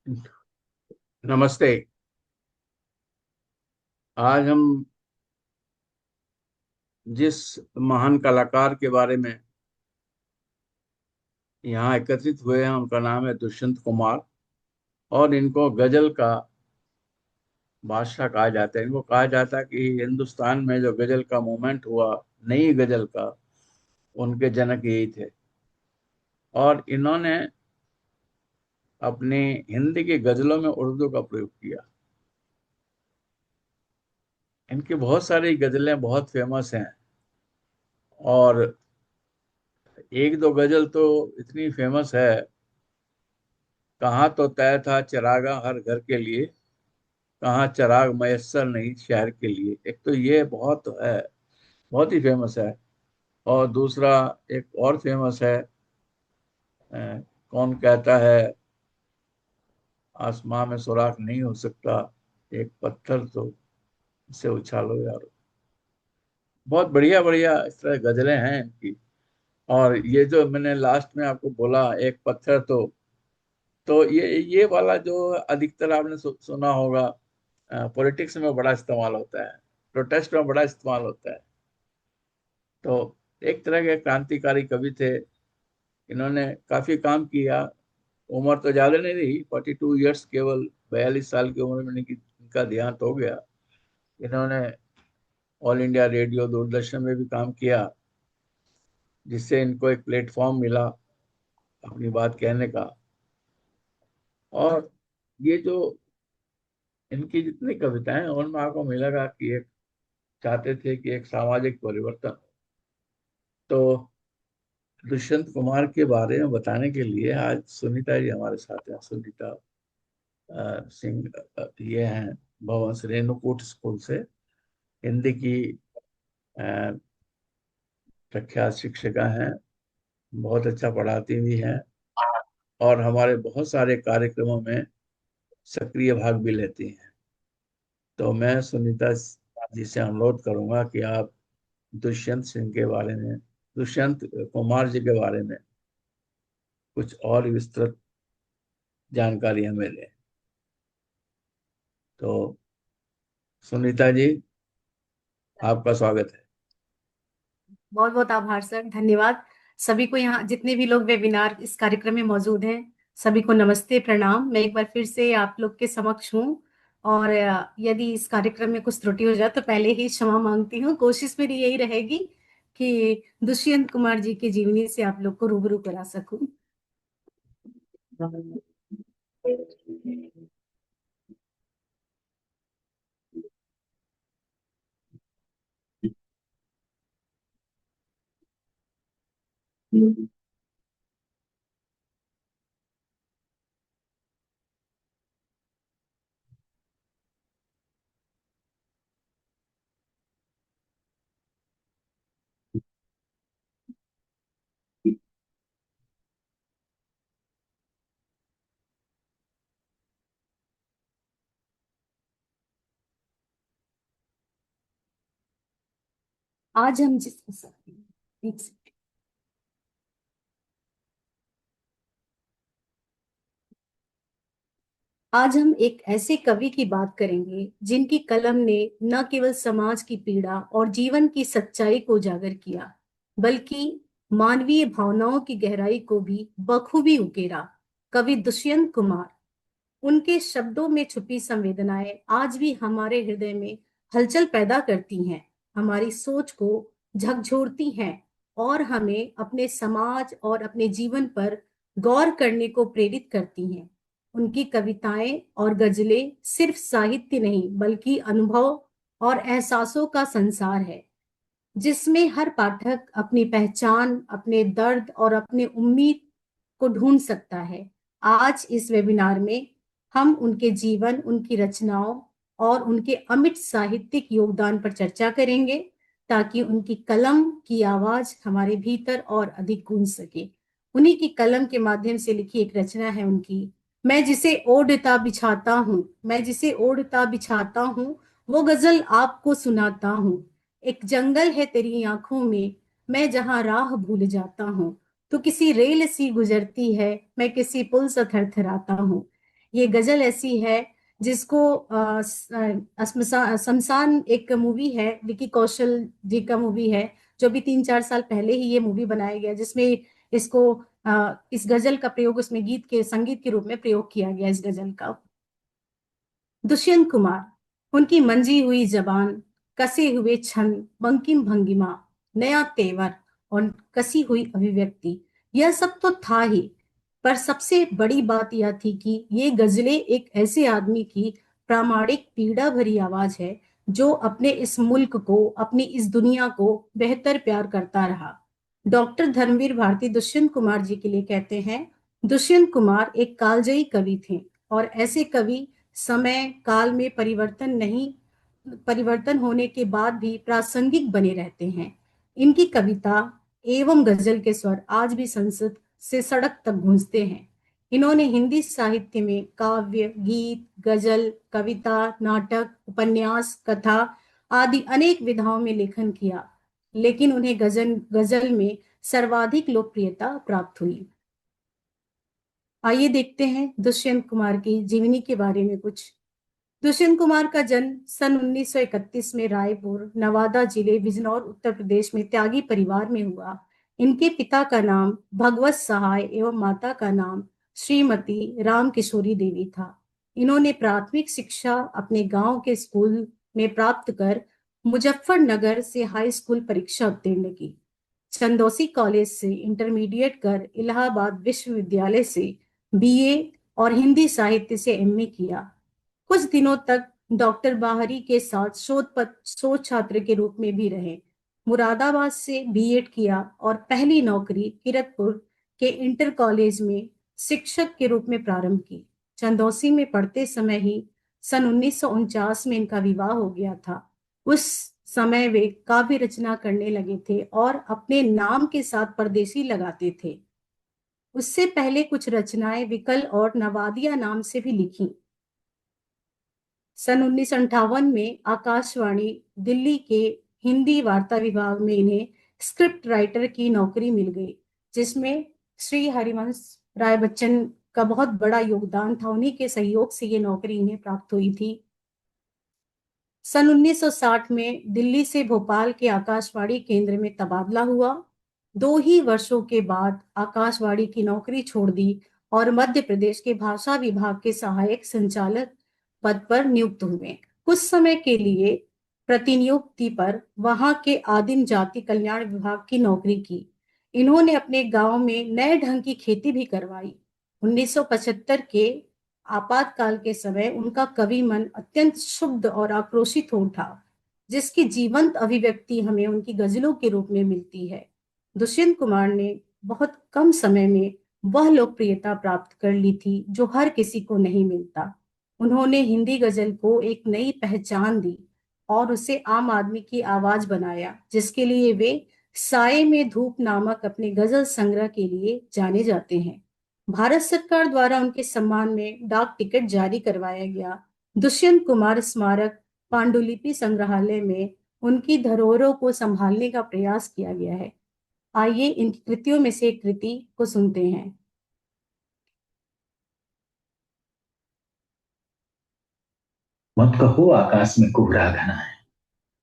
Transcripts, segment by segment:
नमस्ते। आज हम जिस महान कलाकार के बारे में यहाँ एकत्रित हुए हैं उनका नाम है दुष्यंत कुमार। और इनको गजल का बादशाह कहा जाता है। इनको कहा जाता है कि हिंदुस्तान में जो गजल का मूवमेंट हुआ, नई गजल का, उनके जनक यही थे। और इन्होंने अपनी हिंदी की गजलों में उर्दू का प्रयोग किया। इनकी बहुत सारी गजलें बहुत फेमस हैं। और एक दो गजल तो इतनी फेमस है, कहाँ तो तय था चिरागा हर घर के लिए, कहाँ चिराग मयस्सर नहीं शहर के लिए। एक तो ये बहुत है, बहुत ही फेमस है। और दूसरा एक और फेमस है, कौन कहता है आसमां में सुराख नहीं हो सकता, एक पत्थर तो इसे उछालो यार। बहुत बढ़िया बढ़िया इस तरह गजलें हैं इनकी। और ये जो मैंने लास्ट में आपको बोला, एक पत्थर तो ये वाला जो अधिकतर आपने सुना होगा, पॉलिटिक्स में बड़ा इस्तेमाल होता है, प्रोटेस्ट में बड़ा इस्तेमाल होता है। तो एक तरह के क्रांतिकारी कवि थे। इन्होंने काफी काम किया। उम्र तो ज्यादा नहीं रही, 42 ईयर्स, केवल 42 साल की उम्र में इनका देहांत हो गया। इन्होंने ऑल इंडिया रेडियो, दूरदर्शन में भी काम किया, जिससे इनको एक प्लेटफॉर्म मिला अपनी बात कहने का। और ये जो इनकी जितनी कविताएं हैं, उनमें आपको मिलेगा कि एक चाहते थे कि एक सामाजिक परिवर्तन हो। तो दुष्यंत कुमार के बारे में बताने के लिए आज सुनीता जी हमारे साथ हैं। सुनीता सिंह, ये हैं भवन से, रेणुकूट स्कूल से, हिंदी की अ, प्रख्यात शिक्षिका हैं। बहुत अच्छा पढ़ाती भी हैं और हमारे बहुत सारे कार्यक्रमों में सक्रिय भाग भी लेती हैं। तो मैं सुनीता जी से अनुरोध करूंगा कि आप दुष्यंत सिंह के बारे में, दुष्यंत कुमार जी के बारे में कुछ और विस्तृत जानकारी हमें दें। तो सुनीता जी, आपका स्वागत है। बहुत बहुत आभार सर, धन्यवाद। सभी को, यहाँ जितने भी लोग वेबिनार इस कार्यक्रम में मौजूद हैं, सभी को नमस्ते, प्रणाम। मैं एक बार फिर से आप लोग के समक्ष हूँ। और यदि इस कार्यक्रम में कुछ त्रुटि हो जाए तो पहले ही क्षमा मांगती हूँ। कोशिश मेरी यही रहेगी कि दुष्यंत कुमार जी की जीवनी से आप लोग को रूबरू करा सकूं। आज हम जिस एक सेकंड। आज हम एक ऐसे कवि की बात करेंगे जिनकी कलम ने न केवल समाज की पीड़ा और जीवन की सच्चाई को उजागर किया, बल्कि मानवीय भावनाओं की गहराई को भी बखूबी उकेरा। कवि दुष्यंत कुमार, उनके शब्दों में छुपी संवेदनाएं आज भी हमारे हृदय में हलचल पैदा करती हैं, हमारी सोच को झकझोरती हैं और हमें अपने समाज और अपने जीवन पर गौर करने को प्रेरित करती हैं। उनकी कविताएं और गजलें सिर्फ साहित्य नहीं, बल्कि अनुभव और एहसासों का संसार है, जिसमें हर पाठक अपनी पहचान, अपने दर्द और अपने उम्मीद को ढूंढ सकता है। आज इस वेबिनार में हम उनके जीवन, उनकी रचनाओं और उनके अमिट साहित्यिक योगदान पर चर्चा करेंगे, ताकि उनकी कलम की आवाज हमारे भीतर और अधिक गूंज सके। उन्हीं की कलम के माध्यम से लिखी एक रचना है उनकी, मैं जिसे ओढ़ता बिछाता हूँ, मैं जिसे ओढ़ता बिछाता हूँ, वो गजल आपको सुनाता हूँ। एक जंगल है तेरी आंखों में, मैं जहां राह भूल जाता हूँ। तो किसी रेल सी गुजरती है, मैं किसी पुल सा थरथराता हूँ। ये गजल ऐसी है जिसको शमशान, एक मूवी है, विकी कौशल जी का मूवी है, जो भी 3-4 साल पहले ही ये मूवी बनाया गया, जिसमें इसको इस गजल का प्रयोग उसमें गीत के संगीत के रूप में प्रयोग किया गया इस गजल का। दुष्यंत कुमार, उनकी मंजी हुई जबान, कसे हुए छंद, बंकिम भंगिमा, नया तेवर और कसी हुई अभिव्यक्ति, यह सब तो था ही, पर सबसे बड़ी बात यह थी कि ये गजलें एक ऐसे आदमी की प्रामाणिक पीड़ा भरी आवाज है जो अपने इस मुल्क को, अपनी इस दुनिया को बेहतर प्यार करता रहा। डॉक्टर धर्मवीर भारती दुष्यंत कुमार जी के लिए कहते हैं, दुष्यंत कुमार एक कालजयी कवि थे और ऐसे कवि समय काल में परिवर्तन होने के बाद भी प्रासंगिक बने रहते हैं। इनकी कविता एवं गजल के स्वर आज भी संसद से सड़क तक गूंजते हैं। इन्होंने हिंदी साहित्य में काव्य, गीत, गजल, कविता, नाटक, उपन्यास, कथा आदि अनेक विधाओं में लेखन किया, लेकिन उन्हें गजल में सर्वाधिक लोकप्रियता प्राप्त हुई। आइए देखते हैं दुष्यंत कुमार की जीवनी के बारे में कुछ। दुष्यंत कुमार का जन्म सन 1931 में रायपुर, नवादा जिले, बिजनौर, उत्तर प्रदेश में त्यागी परिवार में हुआ। इनके पिता का नाम भगवत सहाय एवं माता का नाम श्रीमती राम किशोरी देवी था। इन्होंने प्राथमिक शिक्षा अपने गांव के स्कूल में प्राप्त कर मुजफ्फरनगर से हाई स्कूल परीक्षा उत्तीर्ण की। चंदौसी कॉलेज से इंटरमीडिएट कर इलाहाबाद विश्वविद्यालय से बीए और हिंदी साहित्य से एमए किया। कुछ दिनों तक डॉक्टर बाहरी के साथ शोध छात्र के रूप में भी रहे। मुरादाबाद से बीएड किया और पहली नौकरी किरतपुर के इंटर कॉलेज में शिक्षक के रूप में प्रारंभ की। चंदौसी में पढ़ते समय ही सन 1949 में इनका विवाह हो गया था। उस समय वे काव्य रचना करने लगे थे और अपने नाम के साथ परदेशी लगाते थे। उससे पहले कुछ रचनाएं विकल और नवादिया नाम से भी लिखी। सन 1958 में आकाशवाणी दिल्ली के हिंदी वार्ता विभाग में इन्हें स्क्रिप्ट राइटर की नौकरी मिल गई, जिसमें श्री हरिवंश राय बच्चन का बहुत बड़ा योगदान था। उन्हीं के सहयोग से ये नौकरी इन्हें प्राप्त हुई थी। सन 1960 में दिल्ली से भोपाल के आकाशवाणी केंद्र में तबादला हुआ। 2 ही वर्षों के बाद आकाशवाणी की नौकरी छोड़ दी और मध्य प्रदेश के भाषा विभाग के सहायक संचालक पद पर नियुक्त हुए। कुछ समय के लिए प्रतिनियुक्ति पर वहां के आदिम जाति कल्याण विभाग की नौकरी की। इन्होंने अपने गांव में नए ढंग की खेती भी करवाई। 1975 के आपातकाल के समय उनका कवि मन अत्यंत क्षुब्ध और आक्रोशित हो उठा, जिसकी जीवंत अभिव्यक्ति हमें उनकी गजलों के रूप में मिलती है। दुष्यंत कुमार ने बहुत कम समय में वह लोकप्रियता प्राप्त कर ली थी जो हर किसी को नहीं मिलता। उन्होंने हिंदी गजल को एक नई पहचान दी और उसे आम आदमी की आवाज बनाया, जिसके लिए वे साए में धूप नामक अपने गजल संग्रह के लिए जाने जाते हैं। भारत सरकार द्वारा उनके सम्मान में डाक टिकट जारी करवाया गया। दुष्यंत कुमार स्मारक पांडुलिपि संग्रहालय में उनकी धरोहरों को संभालने का प्रयास किया गया है। आइए इन कृतियों में से एक कृति को सुनते हैं। मत कहो आकाश में कोहरा घना है,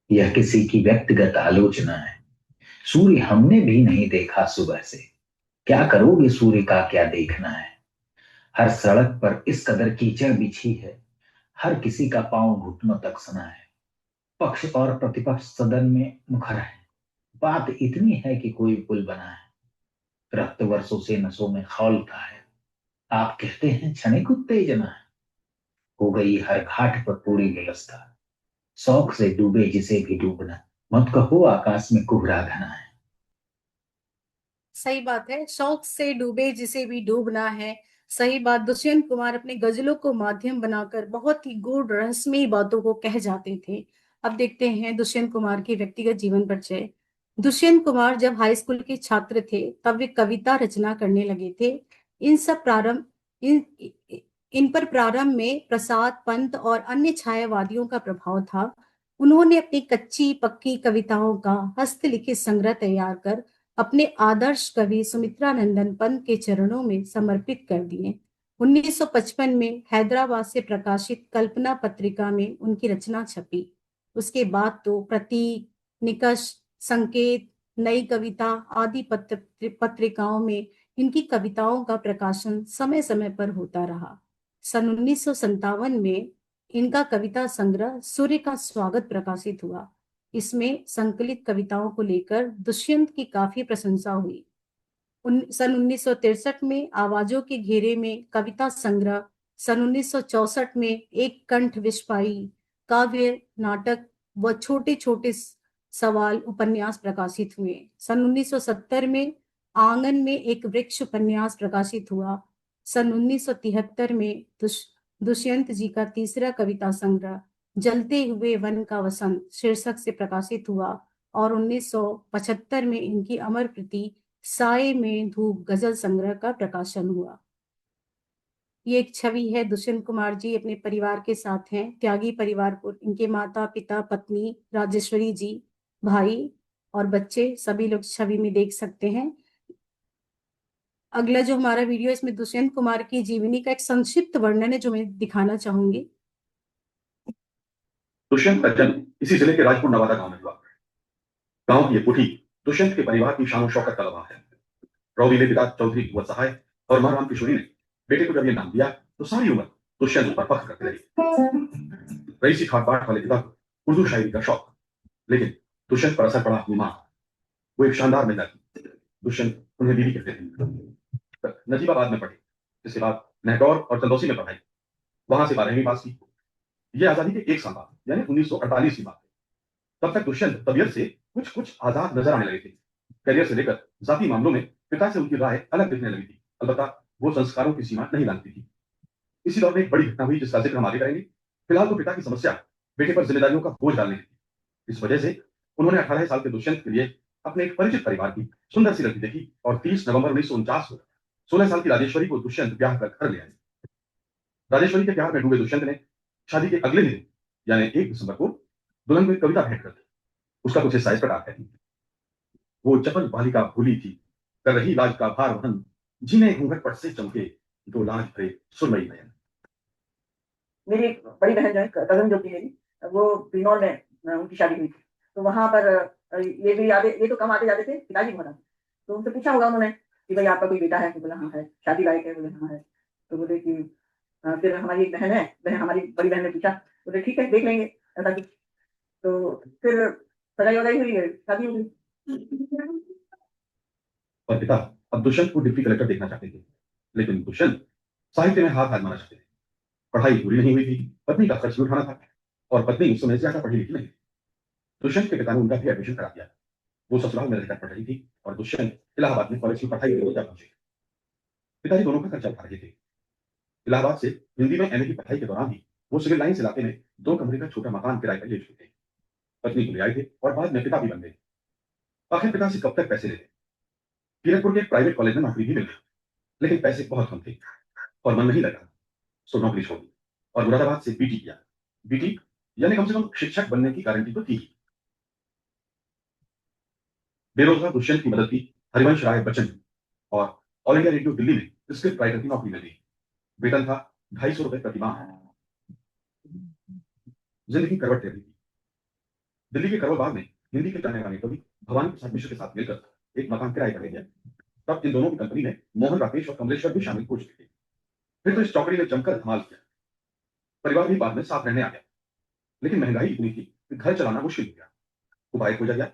यह किसी की व्यक्तिगत आलोचना है। सूर्य हमने भी नहीं देखा सुबह से, क्या करोगे सूर्य का क्या देखना है। हर सड़क पर इस कदर कीचड़ बिछी है, हर किसी का पांव घुटनों तक सना है। पक्ष और प्रतिपक्ष सदन में मुखर है, बात इतनी है कि कोई पुल बना है। रक्त वर्षों से नसों में खौलता है, आप कहते हैं क्षणिक उत्तेजना है। हो गई हर घाट पर पूरी व्यवस्था, शौक से डूबे जिसे भी डूबना। मत कहो आकाश में कोहरा घना है। सही बात है, शौक से डूबे जिसे भी डूबना है। सही बात। दुष्यंत कुमार अपने गजलों को माध्यम बनाकर बहुत ही गूढ़ रहस्यमयी बातों को कह जाते थे। अब देखते हैं दुष्यंत कुमार की व्यक्तिगत जीवन परिचय। दुष्यंत कुमार जब हाई स्कूल के छात्र थे तब वे कविता रचना करने लगे थे। इन सब प्रारंभ इन इन पर प्रारंभ में प्रसाद पंत और अन्य छायावादियों का प्रभाव था। उन्होंने अपनी कच्ची पक्की कविताओं का हस्तलिखित संग्रह तैयार कर अपने आदर्श कवि सुमित्रानंदन पंत के चरणों में समर्पित कर दिए। 1955 में हैदराबाद से प्रकाशित कल्पना पत्रिका में उनकी रचना छपी। उसके बाद तो प्रतीक, निकष, संकेत, नई कविता आदि पत्रिकाओं में इनकी कविताओं का प्रकाशन समय समय पर होता रहा। सन 1957 में इनका कविता संग्रह सूर्य का स्वागत प्रकाशित हुआ। इसमें संकलित कविताओं को लेकर दुष्यंत की काफी प्रशंसा हुई। सन 1963 में आवाजों के घेरे में कविता संग्रह, सन 1964 में एक कंठ विस्फाई काव्य नाटक व छोटे छोटे सवाल उपन्यास प्रकाशित हुए। सन 1970 में आंगन में एक वृक्ष उपन्यास प्रकाशित हुआ। सन 1973 में दुष्यंत जी का तीसरा कविता संग्रह जलते हुए वन का वसंत शीर्षक से प्रकाशित हुआ और 1975 में इनकी अमर कृति साए में धूप गजल संग्रह का प्रकाशन हुआ। ये एक छवि है। दुष्यंत कुमार जी अपने परिवार के साथ हैं, त्यागी परिवार को, इनके माता पिता, पत्नी राजेश्वरी जी, भाई और बच्चे सभी लोग छवि में देख सकते हैं। अगला जो हमारा वीडियो, इसमें दुष्यंत कुमार की जीवनी का एक संक्षिप्त वर्णन है जो मैं दिखाना चाहूंगी। दुष्यंत का जन्म इसी जिले के राजपुर नवादा गांव में हुआ। गांव की ये कोठी दुष्यंत के परिवार की शान शौकत का लम्हा है। रौदीले पिता चौधरी कुंवर सहाय और मां राम किशोरी ने बेटे को जब ये नाम दिया तो सारी उम्र दुष्यंत पर फख्र करते रहे। रईसी ठाट बाट वाले पिता को उर्दू शायरी का शौक, लेकिन दुष्यंत पर असर पड़ा अपनी मां। वो एक शानदार महिला थी। दुष्यंत उन्हें बीवी कहते थे। नजीबाबाद में पढ़े, जिसके बाद नेहटौर और चंदौसी में पढ़ाई। वहां से 12वीं पास की। ये आजादी के एक साल बाद यानी 1948 की बात है। तब तक दुष्यंत तबीयत से कुछ कुछ आजाद नजर आने लगे थे। करियर से लेकर जाति मामलों में पिता से उनकी राय अलग दिखने लगी थी। अलबत्ता वो संस्कारों की सीमा नहीं जानती थी। इसी दौर में एक बड़ी घटना हुई जिसका जिक्र हम आगे करेंगे। फिलहाल तो पिता की समस्या बेटे पर जिम्मेदारियों का बोझ डालने की। इस वजह से उन्होंने 18 साल के दुष्यंत के लिए अपने एक परिचित परिवार की सुंदर सी लड़की देखी और 30 नवंबर 1949 को 16 साल की राजेश्वरी को दुष्यंत ब्याह कर घर ले आए। राजेश्वरी के प्यार में डूबे दुष्यंत ने शादी के अगले दिन यानी 1 दिसंबर को दुल्हन को एक कविता भेंट कर दी। उसका कुछ हिस्सा इस प्रकार है। वो चपल बालिका भूली थी, कर रही लाज का भार वहन, जिन्हें घूंघट पट से चमके दो लाज भरे सुरमई नयन। मेरी एक बड़ी बहन जो है, कजन जो थी मेरी, वो बिनौल में उनकी शादी हुई थी। तो वहां पर ये भी आते, ये तो कम आते जाते थे, पिताजी बहुत आते। तो उनसे पूछा होगा उन्होंने कि भाई आपका कोई बेटा है? तो बोला हाँ है। शादी लायक है? बोले हाँ है। तो बोले कि फिर हमारी एक बहन है, हमारी बड़ी बहन ने पूछा, बोले ठीक है देख लेंगे ऐसा कुछ। तो फिर सगाई वगाई हुई, शादी हो गई। और पिता अब दुष्यंत को डिप्टी कलेक्टर देखना चाहते थे, लेकिन दुष्यंत साहित्य में हाथ आजमाना चाहते थे। पढ़ाई पूरी नहीं हुई थी, पत्नी का खर्च भी उठाना था और पत्नी उस समय ज्यादा पढ़ी लिखी नहीं। दुष्यंत के पिता ने उनका भी एडमिशन करा दिया। वो ससुराल में रहकर पढ़ रही थी और दुष्यंत इलाहाबाद में कॉलेज की पढ़ाई के लिए जा पहुंचे। पिताजी दोनों का खर्चा उठा रहे थे। इलाहाबाद से हिंदी में एमए की पढ़ाई के दौरान ही वो सिविल लाइन्स इलाके में 2 कमरे का छोटा मकान किराए पर ले चुके थे। पत्नी को ले आए थे और बाद में पिता भी बन गए। आखिर पिता से कब तक पैसे लेते? किरतपुर के एक प्राइवेट कॉलेज में नौकरी भी मिल गई, लेकिन पैसे बहुत कम थे और मन नहीं लगा, सो नौकरी छोड़ दी और मुरादाबाद से बीटी किया। बीटी यानी कम से कम शिक्षक बनने की गारंटी तो थी ही। बेरोजगार दुष्यंत की मदद की हरिवंश राय बच्चन और ऑल इंडिया रेडियो दिल्ली में स्क्रिप्ट राइटर की नौकरी मिल गई। वेतन था 250 रुपए प्रति माह। जिंदगी करवट ले रही थी। दिल्ली के करोल बाग में हिंदी के जाने माने कवि भवानी प्रसाद मिश्र के साथ मिलकर एक मकान किराए पर ले गया। तब इन दोनों की कंपनी में मोहन राकेश और कमलेश्वर भी शामिल हो चुके थे। फिर तो इस चौकड़ी ने जमकर धमाल किया। परिवार भी बाद में साथ रहने आ गया, लेकिन महंगाई इतनी थी कि घर चलाना मुश्किल हो गया। उपाय खोजा गया।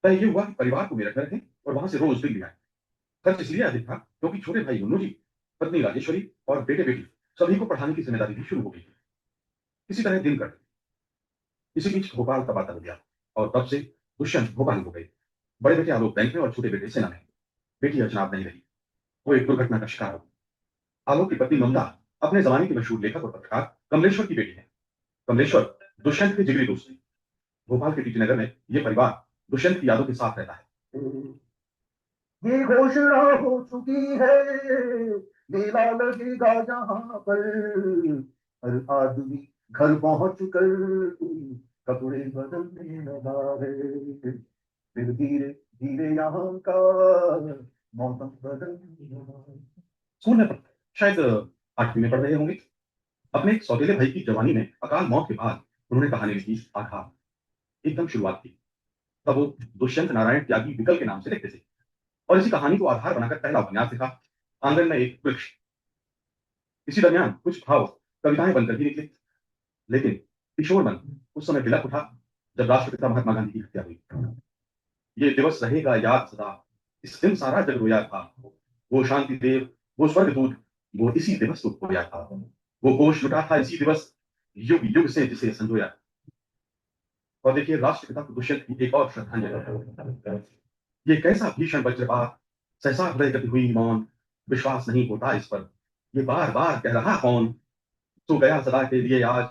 तय ये हुआ कि परिवार को मेरठ में रखें और वहां से रोज दिल्ली आए। खर्च इसलिए अधिक था क्योंकि छोटे भाई मुन्नू जी, पत्नी राजेश्वरी और बेटे बेटी सभी को पढ़ाने की जिम्मेदारी भी शुरू हो गई थी। इसी तरह दिन कट। इसी बीच भोपाल का बात बन गया और तब से दुष्यंत भोपाल हो गए। बड़े बेटे आलोक बैंक में और छोटे बेटे सेना में। बेटी अजनाब नहीं रही, वो एक दुर्घटना का शिकार हो। आलोक की पत्नी ममता अपने जमाने की मशहूर लेखक और पत्रकार कमलेश्वर की बेटी है। कमलेश्वर दुष्यंत के जिगरी दोस्त थे। भोपाल के टीटी नगर में ये परिवार दुष्यंत की यादों के साथ रहता है। ये घोषणा हो चुकी है, मेला लगेगा जहां पर, हर आदमी घर पहुंच कर कपड़े बदलने लगा है, फिर धीरे धीरे यहाँ का मौसम बदलने लगा है। स्कूल में शायद आठवीं में पढ़ रहे होंगे। अपने एक सौतेले भाई की जवानी में अकाल मौत के बाद उन्होंने कहानी लिखी आघात, एकदम शुरुआत की। तब वो दुष्यंत नारायण त्यागी विकल के नाम से लिखते थे और इसी कहानी को आधार बनाकर पहला उपन्यास लिखा, आंगन में एक वृक्ष। इसी दरमियान कुछ भाव कविताएं बनकर भी निकले, लेकिन किशोर मन उस समय बिलख उठा जब राष्ट्रपिता महात्मा गांधी की हत्या हुई। ये दिवस रहेगा याद सदा, इस दिन सारा जग रोया था, वो शांति देव, वो स्वर्गदूत, वो इसी दिवस को खोया था, वो कोष लुटा था इसी दिवस, युग युग से जिसे संजोया। और देखिए राष्ट्रपिता को दुष्यंत की एक और श्रद्धांजलि, ये कैसा भीषण वज्रपात, सहसा हृदय गति हुई मौन, विश्वास नहीं होता इस पर, ये बार बार कह रहा कौन, तो गया सदा के लिए आज,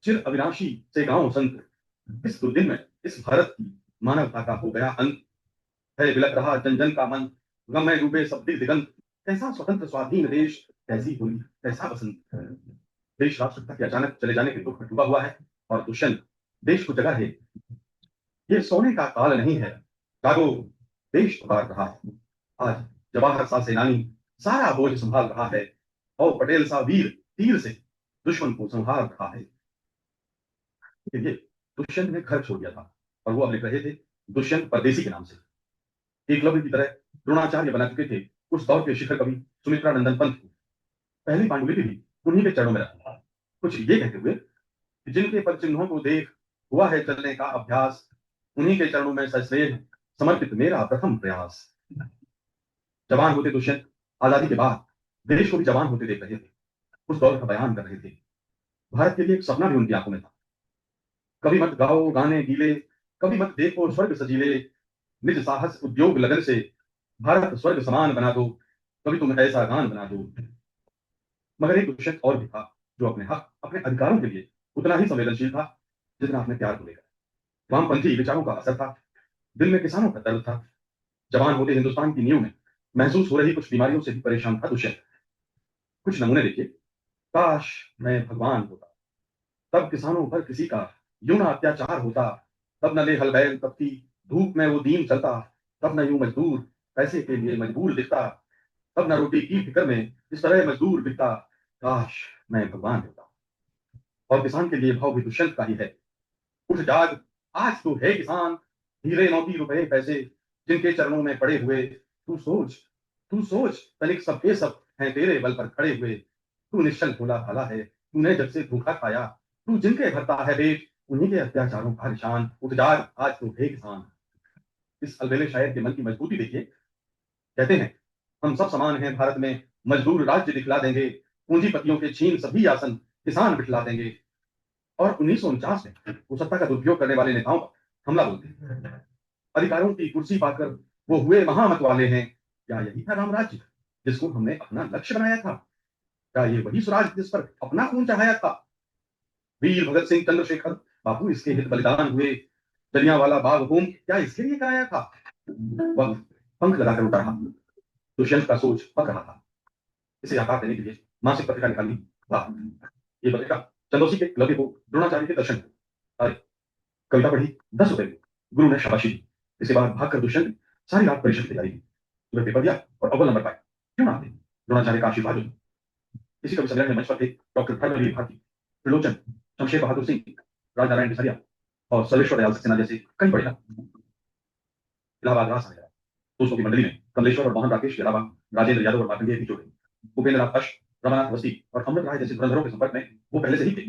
चिर अविनाशी से गांव संत, इस दुर्दिन में इस भारत की मानवता का हो गया अंत, है बिलक रहा जन जन का मन, गम में डूबे सब दिल दिगंत, कैसा स्वतंत्र स्वाधीन देश, कैसी होली कैसा बसंत। देश राष्ट्रपिता के अचानक चले जाने के दुख में डूबा हुआ है और दुष्यंत देश को जगा है, ये सोने का काल नहीं है, जागो देश पुकार रहा है। आज जवाहर सा सेनानी सारा बोझ संभाल रहा है और पटेल सा वीर तीर से दुश्मन को संहार रहा है। ये दुष्यंत ने घर छोड़ दिया था और वो अब लिख रहे थे दुष्यंत परदेसी के नाम से। एकलव्य की तरह द्रोणाचार्य बना चुके थे उस दौर के शिखर कवि सुमित्रानंदन पंत को। पहली पांडुलिपि भी उन्हीं के चरणों में रखा, कुछ ये कहते हुए कि जिनके पद चिन्हों को देख हुआ है चलने का अभ्यास, उन्हीं के चरणों में सश्रेष्ठ समर्पित मेरा प्रथम प्रयास। जवान होते दुष्यंत आजादी के बाद देश को भी जवान होते देख रहे थे, उस दौर का बयान कर रहे थे। भारत के लिए एक सपना भी उनकी आंखों में था, कभी मत गाओ गाने गीले, कभी मत देखो स्वर्ग सजीले, निज साहस उद्योग लगन से भारत स्वर्ग समान बना दो, कभी तुम ऐसा गान बना दो। मगर एक दुष्यंत और भी था जो अपने हक अपने अधिकारों के लिए उतना ही संवेदनशील था जितना अपने प्यार को लेकर। वामपंथी विचारों का असर था, दिल में किसानों का दर्द था। जवान होते हिंदुस्तान की नींव में महसूस हो रही कुछ बीमारियों से भी परेशान था दुष्यंत। कुछ नमूने देखिए, काश मैं भगवान होता, तब किसानों पर किसी का यूं ना अत्याचार होता, तब न ले हल बैल तपती धूप में वो दीन चलता, तब न यूं मजदूर पैसे के लिए मजबूर दिखता, तब न रोटी की फिक्र में इस तरह मजदूर बिकता, काश मैं भगवान होता। और किसान के लिए भाव भी दुष्यंत का ही है। उठ जाग आज तू है किसान, हीरे मोती रुपए पैसे जिनके चरणों में पड़े हुए, तू सोच तनिक सब के सब हैं तेरे बल पर खड़े हुए, तू निश्चल भोला भाला है, तूने जब से धोखा खाया, तू जिनके भरता है पेट उन्हीं के अत्याचारों का निशान, उठ जाग आज तो है किसान। इस अलबेले शायर के मन की मजबूती देखिए, कहते हैं हम सब समान हैं भारत में, मजदूर राज्य दिखला देंगे, पूंजीपतियों के छीन सभी आसन किसान बिठला देंगे। और 1949 में वो सत्ता का दुरुपयोग करने वाले नेताओं पर हमला बोलते हैं, अधिकारों की कुर्सी पाकर वो हुए महामत वाले हैं, क्या यही था रामराज्य जिसको हमने अपना लक्ष्य बनाया था? क्या ये वही स्वराज जिस पर अपना खून चढ़ाया था? वीर भगत सिंह चंद्रशेखर बापू इसके हित बलिदान हुए, जलियांवाला बाग हुकूम क्या इसके लिए कराया था? वक्त पंख लगाकर उठ रहा, दुष्यंत का सोच पक रहा था। इसे आकार देने के लिए मासिक पत्रिका निकाली, वाह ये पत्रिका चंदोसी के लव्य को द्रोणाचार्य के दर्शन को। अरे कविता पढ़ी 10 रुपए में, गुरु ने शाबाशी दी। इसके बाद भागकर दुष्यंत सारी रात परीक्षा की तैयारी की, सुबह पेपर दिया और अव्वल नंबर पाए। क्यों ना आते, द्रोणाचार्य का आशीर्वाद हो। इसी कवि सम्मेलन में मंच पर थे डॉक्टर धर्मवीर भारती, त्रिलोचन, शमशेर बहादुर सिंह, राजनारायण बिसरिया और सर्वेश्वर दयाल सक्सेना जैसे कई बड़े नाम। इलाहाबाद रास आने लगा। दोस्तों की मंडली में कमलेश्वर और मोहन राकेश के अलावा राजेंद्र यादव और मार्कंडेय भी जोड़े, उपेंद्र नाथ अश, रमानाथ अवस्थी और अमृत राय जैसे धुरंधरों के संपर्क में वो पहले से ही थे।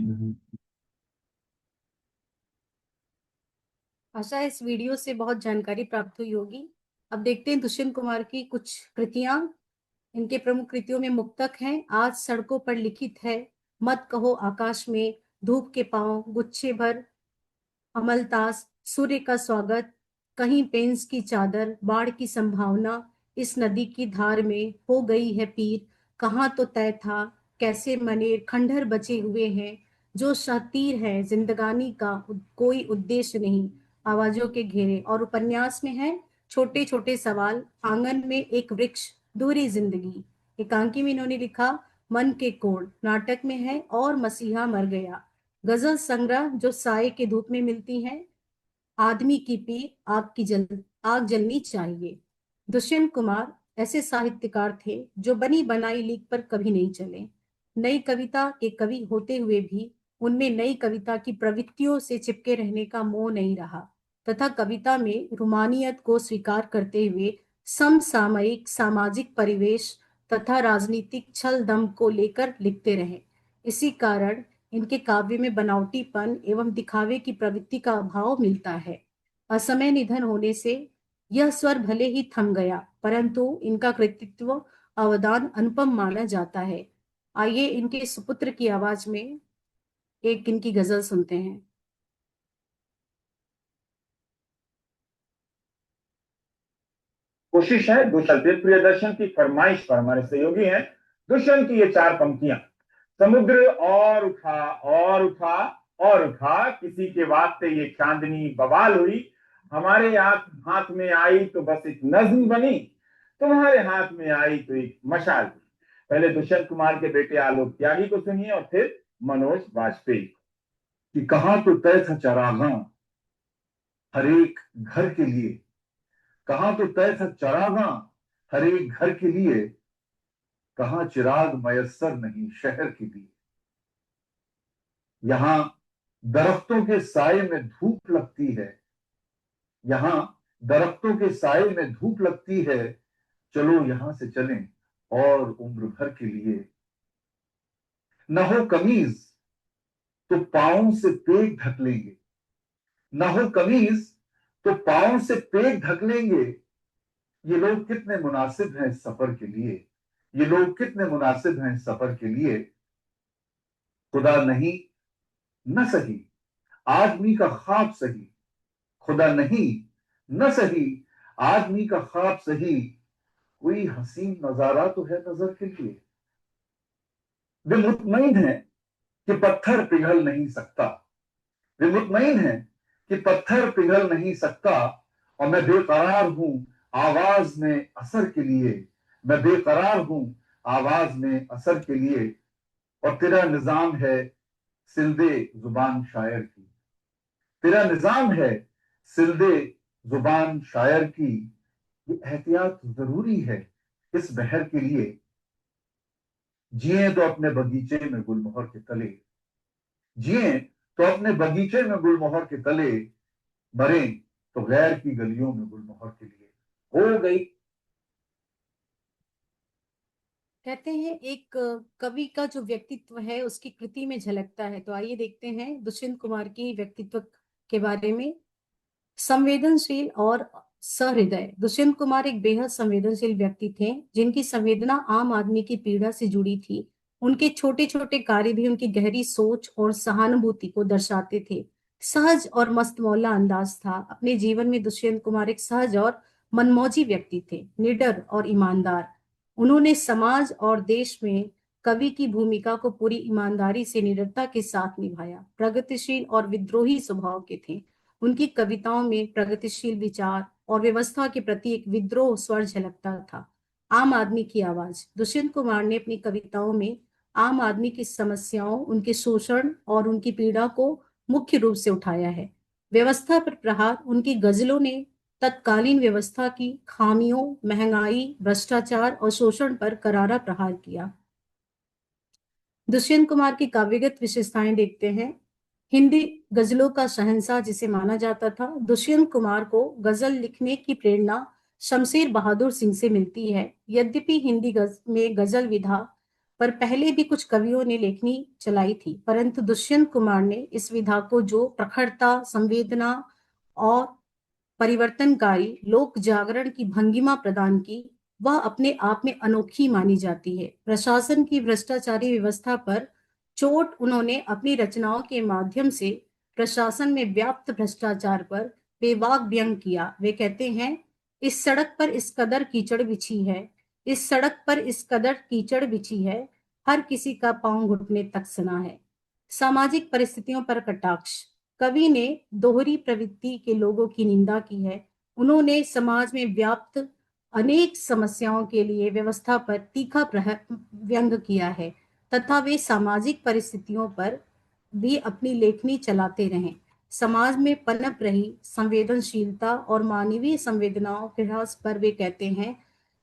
आशा है इस वीडियो से बहुत जानकारी प्राप्त हुई होगी। अब देखते हैं दुष्यंत कुमार की कुछ कृतियां। इनके प्रमुख कृतियों में मुक्तक हैं, आज सड़कों पर लिखित है, मत कहो आकाश में, धूप के पांव, गुच्छे भर अमलतास, सूर्य का स्वागत, कहीं पेंस की चादर, बाढ़ की संभावना, इस नदी की धार में हो गई है पीर, कहाँ तो तय था कैसे मनेर, खंडहर बचे हुए हैं जो शातीर है, जिंदगानी का कोई उद्देश्य नहीं, आवाजों के घेरे। और उपन्यास में है छोटे छोटे सवाल, आंगन में एक वृक्ष, दूरी जिंदगी। एकांकी में इन्होंने लिखा मन के कोण, नाटक में है और मसीहा मर गया। गजल संग्रह जो साए के धूप में मिलती हैं, आदमी की पीर, आग जलनी चाहिए। दुष्यंत कुमार ऐसे साहित्यकार थे जो बनी बनाई लीक पर कभी नहीं चले। नई कविता के कवि होते हुए भी उनमें नई कविता की प्रवृत्तियों से चिपके रहने का मोह नहीं रहा तथा कविता में रूमानियत को स्वीकार करते हुए समसामयिक सामाजिक परिवेश तथा राजनीतिक छल दम को लेकर लिखते रहे। इसी कारण इनके काव्य में बनावटीपन एवं दिखावे की प्रवृत्ति का अभाव मिलता है। असमय निधन होने से यह स्वर भले ही थम गया, परंतु इनका कृतित्व अवदान अनुपम माना जाता है। आइए इनके सुपुत्र की आवाज में एक इनकी गजल सुनते हैं। कोशिश है दुष्यंत प्रियदर्शन की फरमाइश पर हमारे सहयोगी हैं दुष्यंत की ये 4 पंक्तियां। समुद्र और उठा और उठा और उठा, किसी के वास्ते ये चांदनी बवाल हुई, हमारे हाथ में आई तो बस एक नज्म बनी, तुम्हारे हाथ में आई तो एक मशाल। पहले दुष्यंत कुमार के बेटे आलोक त्यागी को सुनिए और फिर मनोज वाजपेयी। कि कहां तो तय था चरागां हर एक घर के लिए, कहां तो तय था चरागां हर एक घर के लिए, कहां चिराग मयस्सर नहीं शहर के लिए। यहां दरख्तों के साए में धूप लगती है, यहां दरख्तों के साए में धूप लगती है, चलो यहां से चलें और उम्र भर के लिए। न हो कमीज तो पांव से पेट ढक लेंगे, न हो कमीज तो पांव से पेट ढक लेंगे। ये लोग कितने मुनासिब हैं इस सफर के लिए, ये लोग कितने मुनासिब हैं इस सफर के लिए। खुदा नहीं न सही आदमी का ख्वाब सही, खुदा नहीं न सही आदमी का ख्वाब सही, कोई हसीन नजारा तो है नजर के लिए। वे मुतमईन हैं कि पत्थर पिघल नहीं सकता, वे मुतमईन हैं कि पत्थर पिघल नहीं सकता, और मैं बेकरार हूं आवाज में असर के लिए, मैं बेकरार हूं आवाज में असर के लिए। और तेरा निजाम है सिलदे जुबान शायर की, तेरा निजाम है सिलदे जुबान शायर की। ये एहतियात जरूरी है इस बहर के लिए। जिए तो अपने बगीचे में गुलमोहर के तले, जिए तो अपने बगीचे में गुलमोहर के तले, मरे तो गैर की गलियों में गुलमोहर के लिए। हो गई। कहते हैं एक कवि का जो व्यक्तित्व है उसकी कृति में झलकता है। तो आइए देखते हैं दुष्यंत कुमार की व्यक्तित्व के बारे में। संवेदनशील और सहृदय। दुष्यंत कुमार एक बेहद संवेदनशील व्यक्ति थे जिनकी संवेदना आम आदमी की पीड़ा से जुड़ी थी। उनके छोटे छोटे कार्य भी उनकी गहरी सोच और सहानुभूति को दर्शाते थे। सहज और मस्तमौला अंदाज था। अपने जीवन में दुष्यंत कुमार एक सहज और मनमौजी व्यक्ति थे, निडर और ईमानदार। उन्होंने समाज और देश में कवि की भूमिका को पूरी ईमानदारी से निडरता के साथ निभाया। प्रगतिशील और विद्रोही स्वभाव के थे। उनकी कविताओं में प्रगतिशील विचार और व्यवस्था के प्रति एक विद्रोह स्वर झलकता था। आम आदमी की आवाज। दुष्यंत कुमार ने अपनी कविताओं में आम आदमी की समस्याओं, उनके शोषण और उनकी पीड़ा को मुख्य रूप से उठाया है। व्यवस्था पर प्रहार। उनकी गजलों ने तत्कालीन व्यवस्था की खामियों, महंगाई, भ्रष्टाचार और शोषण पर करारा प्रहार किया। दुष्यंत कुमार की काव्यगत विशेषताएं देखते हैं। हिंदी गजलों का शहंशाह जिसे माना जाता था, दुष्यंत कुमार को गजल लिखने की प्रेरणा शमशेर बहादुर सिंह से मिलती है। यद्यपि हिंदी में गजल विधा पर पहले भी कुछ कवियों ने लेखनी चलाई थी, परंतु दुष्यंत कुमार ने इस विधा को जो प्रखरता, संवेदना और परिवर्तनकारी लोक जागरण की भंगिमा प्रदान की, वह अपने आप में अनोखी मानी जाती है। प्रशासन की भ्रष्टाचारी व्यवस्था पर चोट उन्होंने अपनी रचनाओं के माध्यम से प्रशासन में व्याप्त भ्रष्टाचार पर बेबाक व्यंग किया। वे कहते हैं, इस सड़क पर इस कदर कीचड़ बिछी है, इस सड़क पर इस कदर कीचड़ बिछी है, हर किसी का पांव घुटने तक सना है। सामाजिक परिस्थितियों पर कटाक्ष। कवि ने दोहरी प्रवृत्ति के लोगों की निंदा की है। उन्होंने समाज में व्याप्त अनेक समस्याओं के लिए व्यवस्था पर तीखा व्यंग किया है तथा वे सामाजिक परिस्थितियों पर भी अपनी लेखनी चलाते रहे। समाज में पनप रही संवेदनशीलता और मानवीय संवेदनाओं के ह्रास पर वे कहते हैं,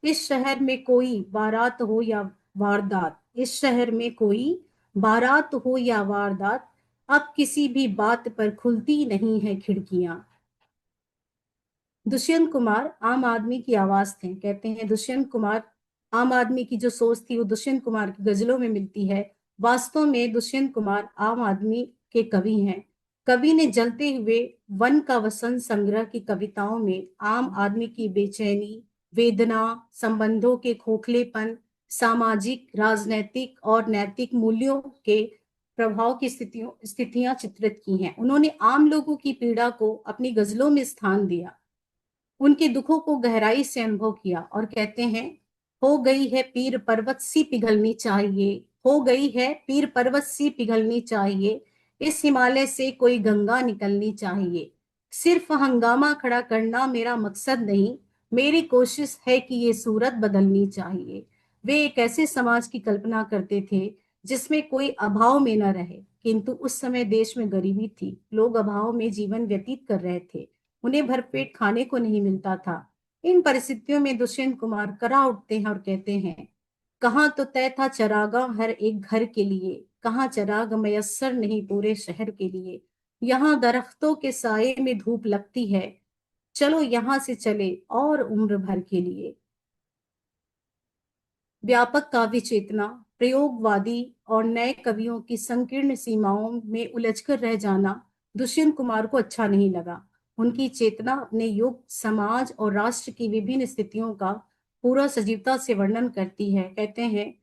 इस शहर में कोई बारात हो या वारदात, इस शहर में कोई बारात हो या वारदात, अब किसी भी बात पर खुलती नहीं है खिड़कियां। दुष्यंत कुमार आम आदमी की आवाज थे। कहते हैं दुष्यंत कुमार, आम आदमी की जो सोच थी वो दुष्यंत कुमार की गजलों में मिलती है। वास्तव में दुष्यंत कुमार आम आदमी के कवि हैं। कवि ने जलते हुए वन का वसंत संग्रह की कविताओं में आम आदमी की बेचैनी, वेदना, संबंधों के खोखलेपन, सामाजिक, राजनैतिक और नैतिक मूल्यों के प्रभाव की स्थितियां चित्रित की हैं। उन्होंने आम लोगों की पीड़ा को अपनी गजलों में स्थान दिया, उनके दुखों को गहराई से अनुभव किया और कहते हैं, हो गई है पीर पर्वत सी पिघलनी चाहिए, हो गई है पीर पर्वत सी पिघलनी चाहिए, इस हिमालय से कोई गंगा निकलनी चाहिए। सिर्फ हंगामा खड़ा करना मेरा मकसद नहीं, मेरी कोशिश है कि ये सूरत बदलनी चाहिए। वे एक ऐसे समाज की कल्पना करते थे जिसमें कोई अभाव में न रहे, किंतु उस समय देश में गरीबी थी, लोग अभाव में जीवन व्यतीत कर रहे थे, उन्हें भरपेट खाने को नहीं मिलता था। इन परिस्थितियों में दुष्यंत कुमार करा उठते हैं और कहते हैं, कहाँ तो तय था चरागाह हर एक घर के लिए, कहाँ चराग मयस्सर नहीं पूरे शहर के लिए, यहाँ दरख्तों के साये में धूप लगती है, चलो यहाँ से चले और उम्र भर के लिए। व्यापक काव्य चेतना, प्रयोगवादी और नए कवियों की संकीर्ण सीमाओं में उलझकर रह जाना दुष्यंत कुमार को अच्छा नहीं लगा। उनकी चेतना अपने युग, समाज और राष्ट्र की विभिन्न स्थितियों का पूरा सजीवता से वर्णन करती है। कहते हैं,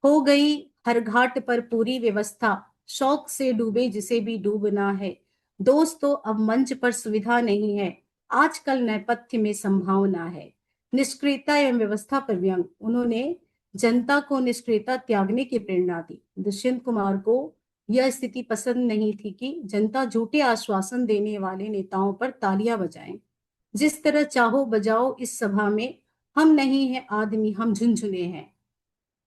हो गई हर घाट पर पूरी व्यवस्था, शौक से डूबे जिसे भी डूबना है, दोस्तों अब मंच पर सुविधा नहीं है, आजकल नेपथ्य में संभावना है। निष्क्रियता एवं व्यवस्था पर व्यंग, उन्होंने जनता को निष्क्रियता त्यागने की प्रेरणा दी। दुष्यंत कुमार को यह स्थिति पसंद नहीं थी कि जनता झूठे आश्वासन देने वाले नेताओं पर तालियां बजाएं। जिस तरह चाहो बजाओ इस सभा में, हम नहीं है आदमी हम झुनझुने हैं।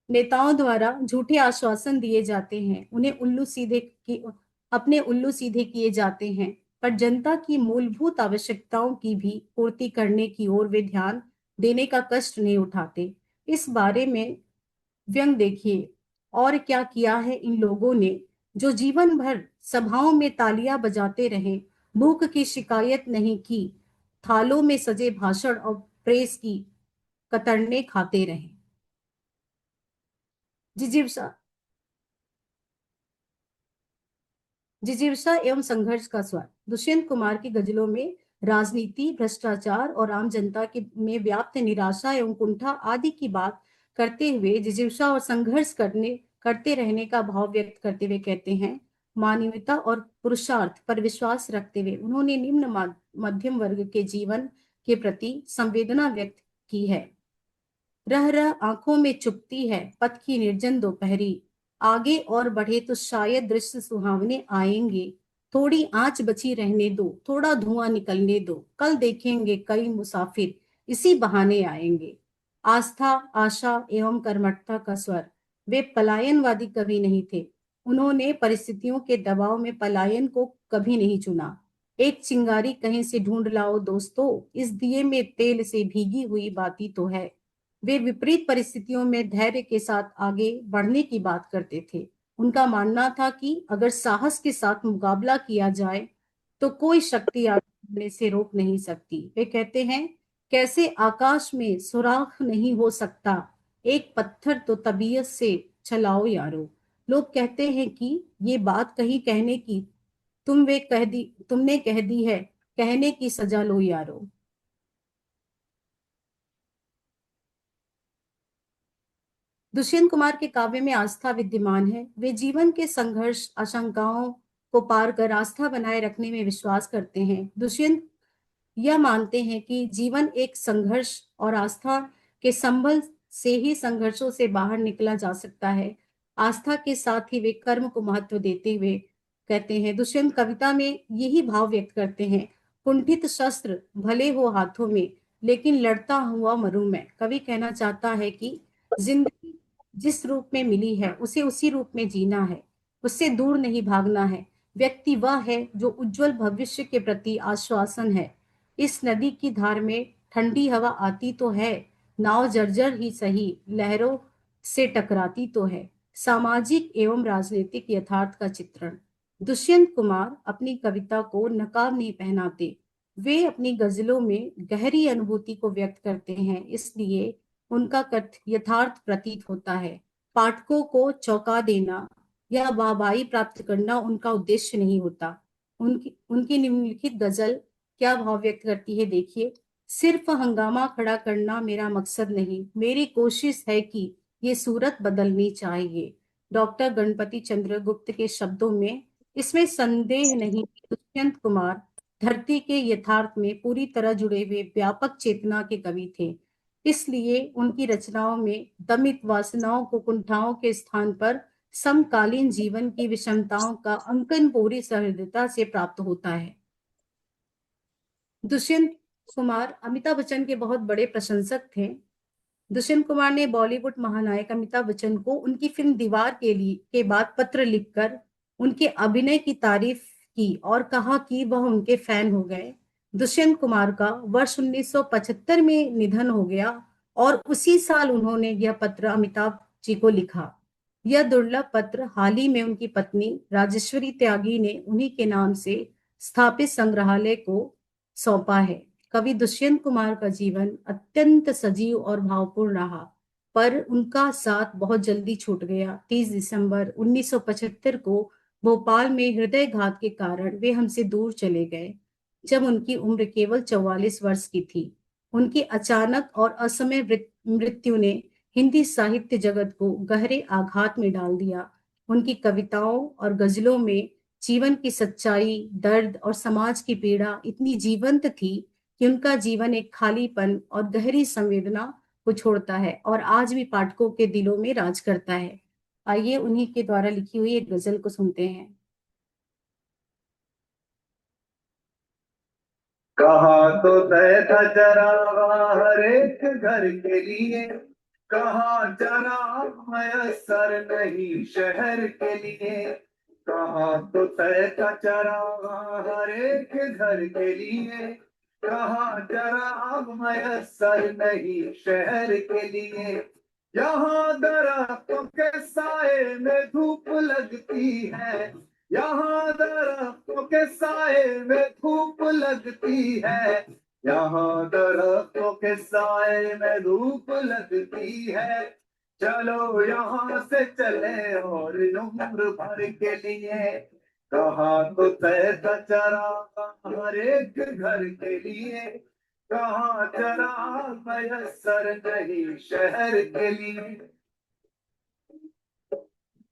नेताओं द्वारा झूठे आश्वासन दिए जाते हैं, उन्हें अपने उल्लू सीधे किए जाते हैं, पर जनता की मूलभूत आवश्यकताओं की भी पूर्ति करने की ओर वे ध्यान देने का कष्ट नहीं उठाते। इस बारे में व्यंग देखिए, और क्या किया है इन लोगों ने जो जीवन भर सभाओं में तालियां बजाते रहे, भूख की शिकायत नहीं की, थालों में सजे भाषण और प्रेस की कतरने खाते रहे। जिजीविषा जिजीविषा एवं संघर्ष का स्वर, दुष्यंत कुमार की गजलों में राजनीति, भ्रष्टाचार और आम जनता के में व्याप्त निराशा एवं कुंठा आदि की बात करते हुए जिजीविषा और संघर्ष करते रहने का भाव व्यक्त करते हुए कहते हैं, मानवीयता और पुरुषार्थ पर विश्वास रखते हुए उन्होंने निम्न मध्यम वर्ग के जीवन के प्रति संवेदना व्यक्त की है। रह रह आंखों में चुभती है पथ की निर्जन दोपहरी, आगे और बढ़े तो शायद दृश्य सुहावने आएंगे, थोड़ी आंच बची रहने दो, थोड़ा धुआं निकलने दो, कल देखेंगे कई मुसाफिर इसी बहाने आएंगे। आस्था, आशा एवं कर्मठता का स्वर, वे पलायनवादी कवि नहीं थे, उन्होंने परिस्थितियों के दबाव में पलायन को कभी नहीं चुना। एक चिंगारी कहीं से ढूंढ लाओ दोस्तों, इस दिए में तेल से भीगी हुई बाती तो है। वे विपरीत परिस्थितियों में धैर्य के साथ आगे बढ़ने की बात करते थे। उनका मानना था कि अगर साहस के साथ मुकाबला किया जाए तो कोई शक्ति आगे बढ़ने से रोक नहीं सकती। वे कहते हैं, कैसे आकाश में सुराख नहीं हो सकता, एक पत्थर तो तबीयत से चलाओ यारो। लोग कहते हैं कि ये बात कही कहने की, तुमने कह दी है, कहने की सजा लो यारो। दुष्यंत कुमार के काव्य में आस्था विद्यमान है। वे जीवन के संघर्ष, आशंकाओं को पार कर आस्था बनाए रखने में विश्वास करते हैं। दुष्यंत यह मानते हैं कि जीवन एक संघर्ष और आस्था के संबल से ही संघर्षों से बाहर निकला जा सकता है। आस्था के साथ ही वे कर्म को महत्व देते हुए कहते हैं, दुष्यंत कविता में यही भाव व्यक्त करते हैं, कुंठित शस्त्र भले हो हाथों में, लेकिन लड़ता हुआ मरूं मैं। कवि कहना चाहता है कि जिंदगी जिस रूप में मिली है उसे उसी रूप में जीना है, उससे दूर नहीं भागना है। व्यक्ति वह है जो उज्जवल भविष्य के प्रति आश्वासन है। इस नदी की धार में ठंडी हवा आती तो है, नाव जर्जर ही सही लहरों से टकराती तो है, सामाजिक एवं राजनीतिक यथार्थ का चित्रण। दुष्यंत कुमार अपनी कविता को नकाब नहीं पहनाते, वे अपनी गजलों में गहरी अनुभूति को व्यक्त करते हैं, इसलिए उनका कथ्य यथार्थ प्रतीत होता है। पाठकों को चौंका देना या वाहवाही प्राप्त करना उनका उद्देश्य नहीं होता। उनकी उनकी निम्नलिखित गजल क्या भाव व्यक्त करती है, देखिए। सिर्फ हंगामा खड़ा करना मेरा मकसद नहीं, मेरी कोशिश है कि ये सूरत बदलनी चाहिए। डॉक्टर गणपति चंद्र गुप्त के शब्दों में इसमें संदेह नहीं कि दुष्यंत कुमार धरती के यथार्थ में पूरी तरह जुड़े हुए व्यापक चेतना के कवि थे, इसलिए उनकी रचनाओं में दमित वासनाओं को कुंठाओं के स्थान पर समकालीन जीवन की विषमताओं का अंकन पूरी सहृदयता से प्राप्त होता है। दुष्यंत कुमार अमिताभ बच्चन के बहुत बड़े प्रशंसक थे। दुष्यंत कुमार ने बॉलीवुड महानायक अमिताभ बच्चन को उनकी फिल्म दीवार के बाद पत्र लिखकर उनके अभिनय की तारीफ की और कहा कि वह उनके फैन हो गए। दुष्यंत कुमार का वर्ष 1975 में निधन हो गया और उसी साल उन्होंने यह पत्र अमिताभ जी को लिखा। यह दुर्लभ पत्र हाल ही में उनकी पत्नी राजेश्वरी त्यागी ने उन्हीं के नाम से स्थापित संग्रहालय को सौंपा है। कवि दुष्यंत कुमार का जीवन अत्यंत सजीव और भावपूर्ण रहा, पर उनका साथ बहुत जल्दी छूट गया। 30 दिसंबर 1975 को भोपाल में हृदयघात के कारण वे हमसे दूर चले गए, जब उनकी उम्र केवल 44 वर्ष की थी। उनकी अचानक और असमय मृत्यु ने हिंदी साहित्य जगत को गहरे आघात में डाल दिया। उनकी कविताओं और गजलों में जीवन की सच्चाई, दर्द और समाज की पीड़ा इतनी जीवंत थी कि उनका जीवन एक खालीपन और गहरी संवेदना को छोड़ता है और आज भी पाठकों के दिलों में राज करता है। आइए उन्हीं के द्वारा लिखी हुई एक गजल को सुनते हैं। कहा तो तय था जरा हर एक घर के लिए, कहा जरा मयसर नहीं शहर के लिए। कहा तो तय था जरा हर एक घर के लिए, कहा जरा मयसर नहीं शहर के लिए। यहाँ दरख्तों के साए में धूप लगती है, यहाँ दरख्तों के साए में धूप लगती है, यहाँ दरख्तों के साए में धूप लगती है। चलो यहाँ से चले और उम्र भर के लिए। कहा तो तय था चरा हर एक घर के लिए, कहा चरा मयसर नहीं शहर के लिए।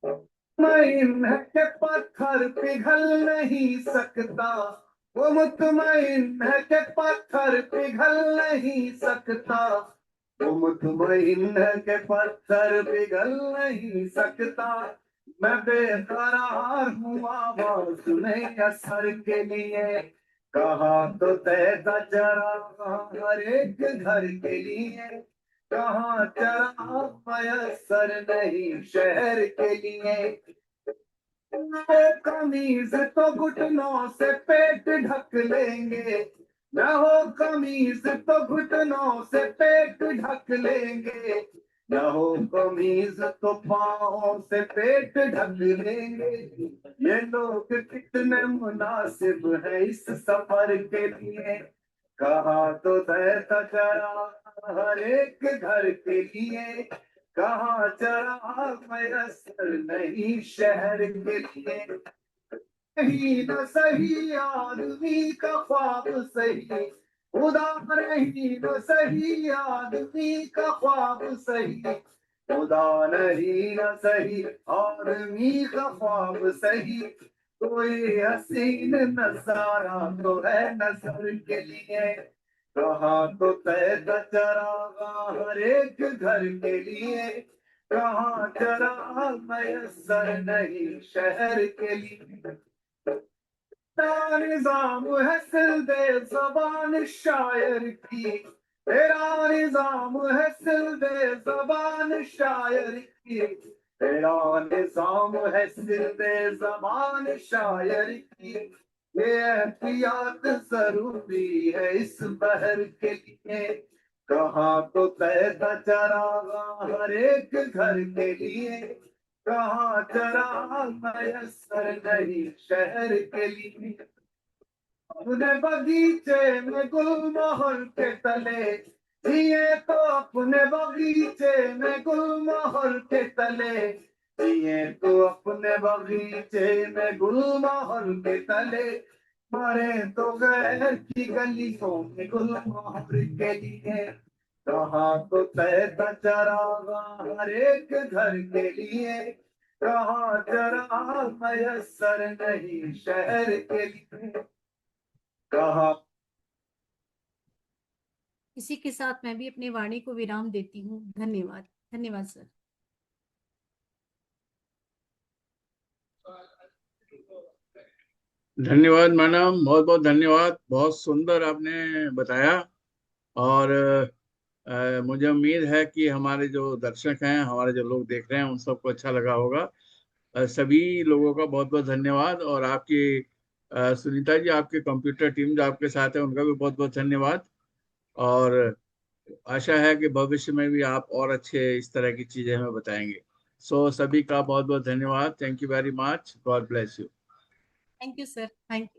मुतमईन है कि पत्थर पिघल नहीं सकता, वो मुतमईन है कि पत्थर पिघल नहीं सकता, वो मुतमईन है कि पत्थर पिघल नहीं सकता। मैं बेकरार हूँ आवाज नहीं असर के लिए। कहा तो तय था जरा हर एक घर के लिए, कहा चरा मयसर नहीं शहर के लिए। वो कमीज तो घुटनों से पेट ढक लेंगे, न हो कमीज तो घुटनों से पेट ढक लेंगे, न हो कमीज तो पाँव से पेट ढक लेंगे। ये लोग कितने मुनासिब है इस सफर के लिए। कहा तो तय था चरा हर एक घर के लिए, कहा चरा मयसर नहीं शहर के लिए। नहीं न सही आदमी का ख्वाब सही, खुदा नहीं न सही आदमी का ख्वाब सही, खुदा नहीं न सही आदमी का ख्वाब सही। कोई हसीन नजारा तो है नजर के लिए। कहा तो तय था चरा हर एक घर के लिए, कहा चरा मयसर नहीं शहर के लिए। तेरा निजाम है सिलदे ज़बान शायर की, तेरा निजाम है सिलदे ज़बान शायर की, तेरा निजाम है सिलदे ज़बान शायर की। ये एहतियात जरूरी है इस बहर के लिए। कहा तो तय था चरा हर एक घर के लिए, कहाँ जरा मयसर नहीं शहर के लिए। अपने बगीचे में गुलमोहर के तले जिए तो अपने बगीचे में गुलमोहर के तले जिए तो अपने बगीचे में गुलमोहर के तले मरे तो गैर की गलियों में गुलमोहर के लिए। कहाँ तो तहता चरागा हर एक घर के लिए। कहाँ जरा मयसर नहीं शहर के लिए। कहाँ। इसी के साथ मैं भी अपनी वाणी को विराम देती हूँ। धन्यवाद। धन्यवाद सर। धन्यवाद मैडम, बहुत बहुत धन्यवाद। बहुत सुंदर आपने बताया। और मुझे उम्मीद है कि हमारे जो दर्शक हैं, हमारे जो लोग देख रहे हैं, उन सबको अच्छा लगा होगा। सभी लोगों का बहुत बहुत धन्यवाद। और आपकी सुनीता जी, आपके कंप्यूटर टीम जो आपके साथ है, उनका भी बहुत बहुत धन्यवाद। और आशा है कि भविष्य में भी आप और अच्छे इस तरह की चीजें हमें बताएंगे। सो सभी का बहुत बहुत धन्यवाद। Thank you very much. God bless you. Thank you sir. Thank you.